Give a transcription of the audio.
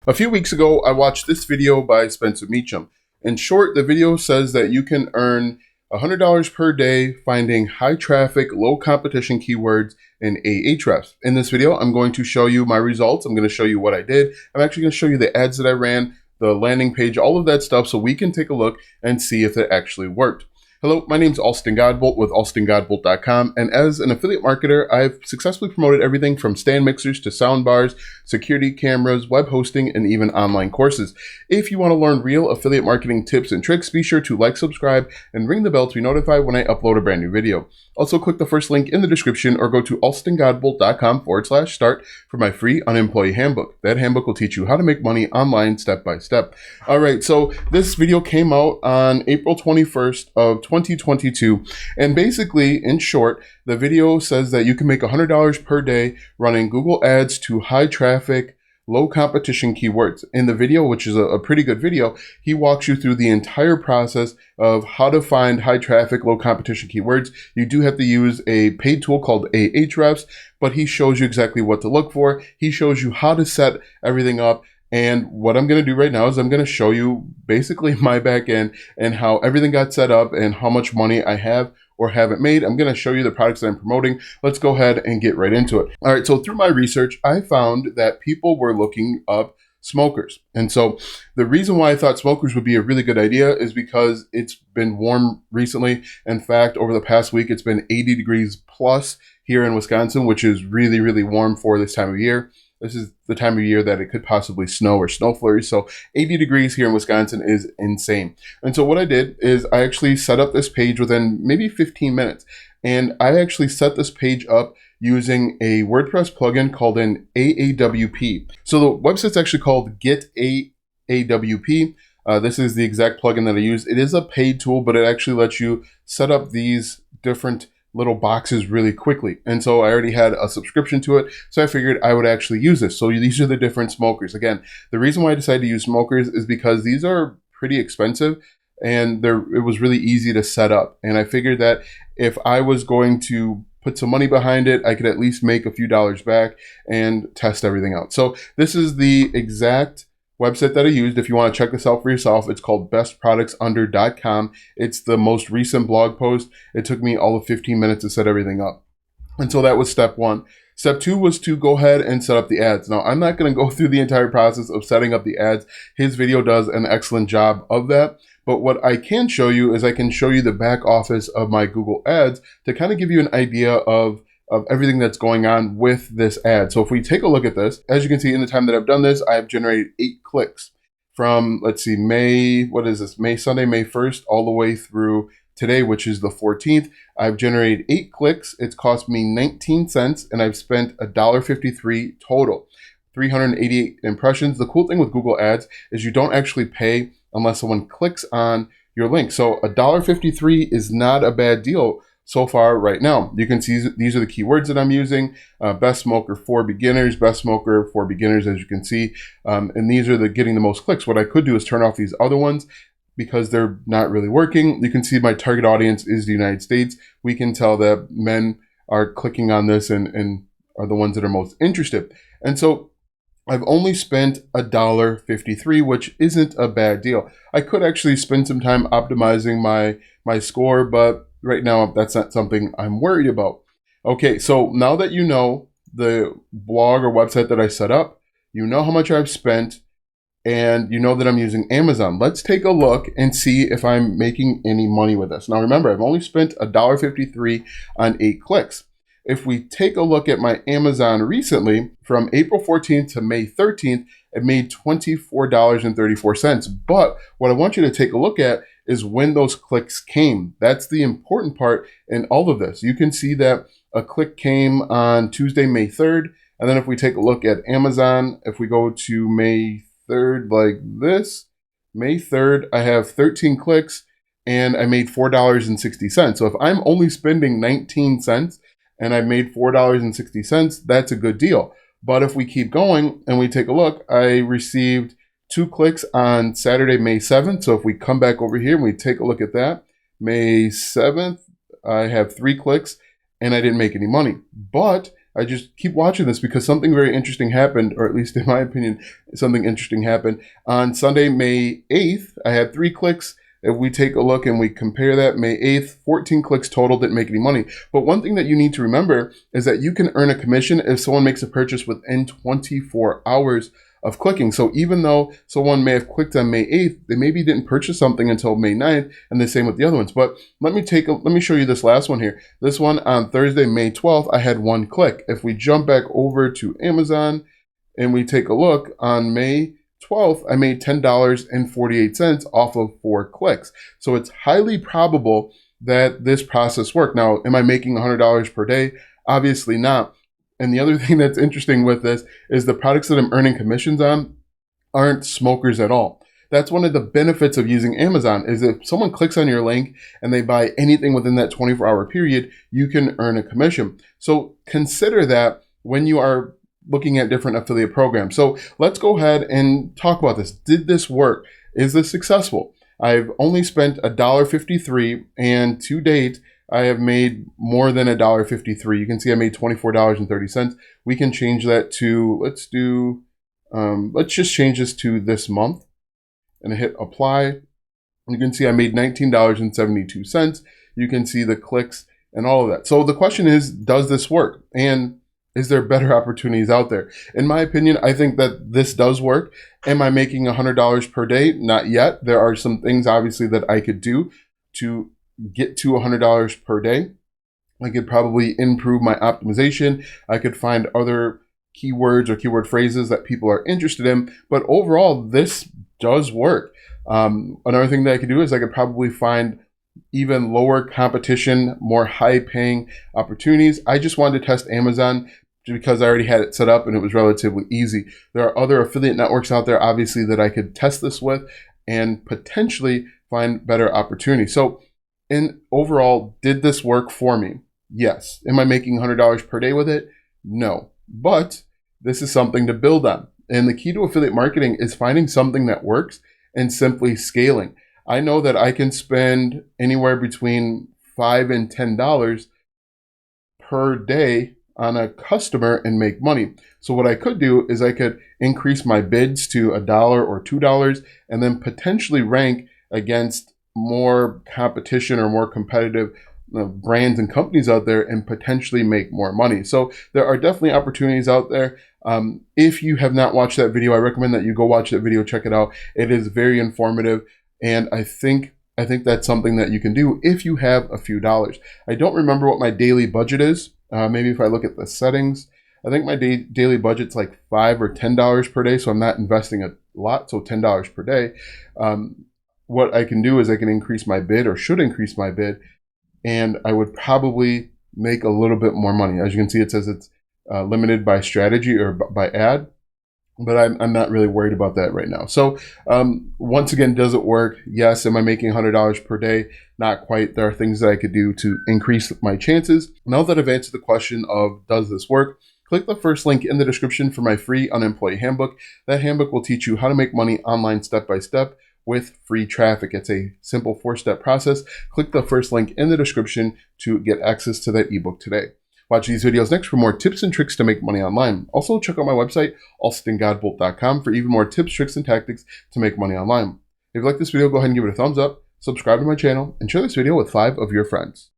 A few weeks ago, I watched this video by Spencer Meacham. In short, the video says that you can earn $100 per day finding high traffic, low competition keywords in Ahrefs. In this video, I'm going to show you my results. I'm going to show you what I did. I'm actually going to show you the ads that I ran, the landing page, all of that stuff, so we can take a look and see if it actually worked. Hello, my name is Alston Godbolt with alstongodbolt.com, and as an affiliate marketer, I've successfully promoted everything from stand mixers to sound bars, security cameras, web hosting, and even online courses. If you want to learn real affiliate marketing tips and tricks, be sure to like, subscribe, and ring the bell to be notified when I upload a brand new video. Also, click the first link in the description or go to alstongodbolt.com/start for my free unemployee handbook. That handbook will teach you how to make money online step by step. All right, so this video came out on April 21st of 2022, and basically, in short, the video says that you can make $100 per day running Google ads to high traffic, low competition keywords. In the video, which is a pretty good video, he walks you through the entire process of how to find high traffic, low competition keywords. You do have to use a paid tool called Ahrefs, but he shows you exactly what to look for. He shows you how to set everything up. And what I'm going to do right now is I'm going to show you basically my back end and how everything got set up and how much money I have or haven't made. I'm going to show you the products that I'm promoting. Let's go ahead and get right into it. All right, so through my research, I found that people were looking up smokers. And so the reason why I thought smokers would be a really good idea is because it's been warm recently. In fact, over the past week, it's been 80 degrees plus here in Wisconsin, which is really, really warm for this time of year. This is the time of year that it could possibly snow or snow flurries. So 80 degrees here in Wisconsin is insane. And so what I did is I actually set up this page within maybe 15 minutes. And I actually set this page up using a WordPress plugin called an AAWP. So the website's actually called Get AAWP. This is the exact plugin that I use. It is a paid tool, but it actually lets you set up these different little boxes really quickly. And so I already had a subscription to it, so I figured I would actually use this. So these are the different smokers. Again, the reason why I decided to use smokers is because these are pretty expensive and it was really easy to set up. And I figured that if I was going to put some money behind it, I could at least make a few dollars back and test everything out. So this is the exact website that I used. If you want to check this out for yourself, it's called bestproductsunder.com. It's the most recent blog post. It took me all of 15 minutes to set everything up. And so that was step one. Step two was to go ahead and set up the ads. Now, I'm not going to go through the entire process of setting up the ads. His video does an excellent job of that. But what I can show you is I can show you the back office of my Google ads to kind of give you an idea of everything that's going on with this ad. So if we take a look at this, as you can see in the time that I've done this, I've generated 8 clicks from, let's see, May 1st, all the way through today, which is the 14th. I've generated 8 clicks. It's cost me 19 cents and I've spent $1.53 total, 388 impressions. The cool thing with Google Ads is you don't actually pay unless someone clicks on your link. So $1.53 is not a bad deal so far right now. You can see these are the keywords that I'm using. Best smoker for beginners, best smoker for beginners, as you can see. And these are getting the most clicks. What I could do is turn off these other ones because they're not really working. You can see my target audience is the United States. We can tell that men are clicking on this and are the ones that are most interested. And so I've only spent $1.53, which isn't a bad deal. I could actually spend some time optimizing my score, but right now, that's not something I'm worried about. Okay, so now that you know the blog or website that I set up, you know how much I've spent, and you know that I'm using Amazon. Let's take a look and see if I'm making any money with this. Now remember, I've only spent $1.53 on 8 clicks. If we take a look at my Amazon recently, from April 14th to May 13th, it made $24.34. But what I want you to take a look at is when those clicks came. That's the important part in all of this. You can see that a click came on Tuesday, May 3rd. And then if we take a look at Amazon, if we go to May 3rd like this, May 3rd, I have 13 clicks and I made $4.60. So if I'm only spending 19 cents and I made $4.60, that's a good deal. But if we keep going and we take a look, I received 2 clicks on Saturday, May 7th. So if we come back over here and we take a look at that, May 7th, I have 3 clicks and I didn't make any money. But I just keep watching this because something very interesting happened, or at least in my opinion, something interesting happened. On Sunday, May 8th, I had 3 clicks. If we take a look and we compare that, May 8th, 14 clicks total, didn't make any money. But one thing that you need to remember is that you can earn a commission if someone makes a purchase within 24 hours of clicking. So even though someone may have clicked on May 8th, they maybe didn't purchase something until May 9th, and the same with the other ones. But let me show you this last one here. This one on Thursday, May 12th, I had 1 click. If we jump back over to Amazon and we take a look on May 12th, I made $10.48 off of 4 clicks. So it's highly probable that this process worked. Now, am I making $100 per day? Obviously not. And the other thing that's interesting with this is the products that I'm earning commissions on aren't smokers at all. That's one of the benefits of using Amazon is if someone clicks on your link and they buy anything within that 24-hour period, you can earn a commission. So consider that when you are looking at different affiliate programs. So let's go ahead and talk about this. Did this work? Is this successful? I've only spent $1.53, and to date, I have made more than $1.53. You can see I made $24.30. We can change that to, let's just change this to this month and hit apply. You can see I made $19.72. You can see the clicks and all of that. So the question is, does this work? And is there better opportunities out there? In my opinion, I think that this does work. Am I making $100 per day? Not yet. There are some things obviously that I could do to get to $100 per day. I could probably improve my optimization. I could find other keywords or keyword phrases that people are interested in. But overall, this does work. Another thing that I could do is I could probably find even lower competition, more high paying opportunities. I just wanted to test Amazon because I already had it set up and it was relatively easy. There are other affiliate networks out there, obviously, that I could test this with and potentially find better opportunities. So overall, did this work for me? Yes. Am I making $100 per day with it? No. But this is something to build on. And the key to affiliate marketing is finding something that works and simply scaling. I know that I can spend anywhere between $5 and $10 per day on a customer and make money. So what I could do is I could increase my bids to $1 or $2 and then potentially rank against more competition or more competitive brands and companies out there and potentially make more money. So there are definitely opportunities out there. If you have not watched that video, I recommend that you go watch that video, check it out. It is very informative. And I think that's something that you can do if you have a few dollars. I don't remember what my daily budget is. Maybe if I look at the settings, I think my daily budget's like $5 or $10 per day. So I'm not investing a lot. So $10 per day. What I can do is I can increase my bid, or should increase my bid, and I would probably make a little bit more money. As you can see, it says it's limited by strategy or by ad. But I'm not really worried about that right now. So once again, does it work? Yes. Am I making $100 per day? Not quite. There are things that I could do to increase my chances. Now that I've answered the question of does this work, click the first link in the description for my free unemployee handbook. That handbook will teach you how to make money online step by step with free traffic. It's a simple 4-step process. Click the first link in the description to get access to that ebook today. Watch these videos next for more tips and tricks to make money online. Also, check out my website, alstongodbolt.com, for even more tips, tricks, and tactics to make money online. If you like this video, go ahead and give it a thumbs up, subscribe to my channel, and share this video with 5 of your friends.